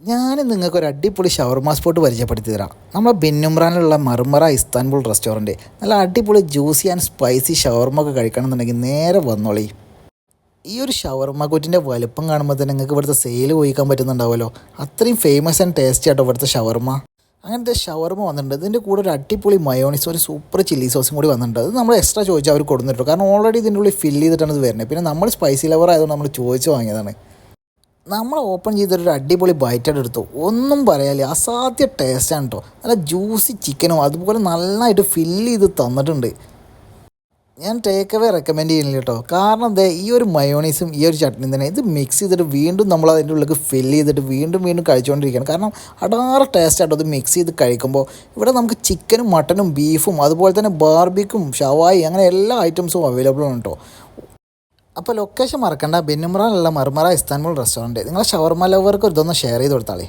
ഞാൻ നിങ്ങൾക്കൊരു അടിപൊളി ഷവർമ സ്പോട്ട് പരിചയപ്പെടുത്തി തരാം. നമ്മളെ ബെന്നുമ്രാനിലുള്ള മർമറ ഇസ്താൻബുൾ റെസ്റ്റോറൻറ്റ്. നല്ല അടിപൊളി ജ്യൂസി ആൻഡ് സ്പൈസി ഷവർമ ഒക്കെ കഴിക്കണമെന്നുണ്ടെങ്കിൽ നേരെ വന്നോളി. ഈ ഒരു ഷവർമ കുറ്റിൻ്റെ വലുപ്പം കാണുമ്പോൾ തന്നെ നിങ്ങൾക്ക് ഇവിടുത്തെ സെയിൽ പോയിക്കാൻ പറ്റുന്നുണ്ടാവുമല്ലോ. അത്രയും ഫേമസ് ആൻഡ് ടേസ്റ്റി ആട്ടോ ഇവിടുത്തെ ഷവർമ. അങ്ങനത്തെ ഷവർമ വന്നിട്ടുണ്ട്. ഇതിൻ്റെ കൂടെ ഒരു അടിപൊളി മയോണീസ്, ഒരു സൂപ്പർ ചില്ലി സോസും കൂടി വന്നിട്ടുണ്ട്. അത് നമ്മൾ എക്സ്ട്രാ ചോദിച്ചാൽ അവർ കൊടുത്തിട്ടു. കാരണം ഓൾറെഡി ഇതിൻ്റെ ഉള്ളിൽ ഫില്ല് ചെയ്തിട്ടാണ് ഇത് വരുന്നത്. പിന്നെ നമ്മൾ സ്പൈസി ലവർ ആയതുകൊണ്ട് നമ്മൾ ചോദിച്ച് വാങ്ങിയതാണ്. നമ്മൾ ഓപ്പൺ ചെയ്തിട്ടൊരു അടിപൊളി ബൈറ്റായിട്ട് എടുത്തു. ഒന്നും പറയാനില്ല, അസാധ്യ ടേസ്റ്റാണ് കേട്ടോ. നല്ല ജ്യൂസി ചിക്കനും അതുപോലെ നന്നായിട്ട് ഫില്ല് ചെയ്ത് തന്നിട്ടുണ്ട്. ഞാൻ ടേക്ക് അവേ റെക്കമെൻഡ് ചെയ്യുന്നില്ല കേട്ടോ. കാരണം എന്താ, ഈ ഒരു മയോണീസും ഈ ഒരു ചട്നിയും തന്നെ ഇത് മിക്സ് ചെയ്തിട്ട് വീണ്ടും നമ്മൾ അതിൻ്റെ ഉള്ളിൽ ഫില്ല് ചെയ്തിട്ട് വീണ്ടും വീണ്ടും കഴിച്ചുകൊണ്ടിരിക്കുകയാണ്. കാരണം അടാറ് ടേസ്റ്റ് ആട്ടോ ഇത് മിക്സ് ചെയ്ത് കഴിക്കുമ്പോൾ. ഇവിടെ നമുക്ക് ചിക്കനും മട്ടനും ബീഫും അതുപോലെ തന്നെ ബാർബിക്കും ഷവായി അങ്ങനെ എല്ലാ ഐറ്റംസും അവൈലബിൾ ആണ് കേട്ടോ. അപ്പോൾ ലൊക്കേഷൻ മറക്കണ്ട, ബെന്നുമ്രാനിലുള്ള മർമറ ഇസ്താൻബുൾ റെസ്റ്റോറൻറ്റ്. നിങ്ങളെ ഷവർമ ലവർക്ക് ഇതൊന്ന് ഷെയർ ചെയ്ത് കൊടുത്താളേ.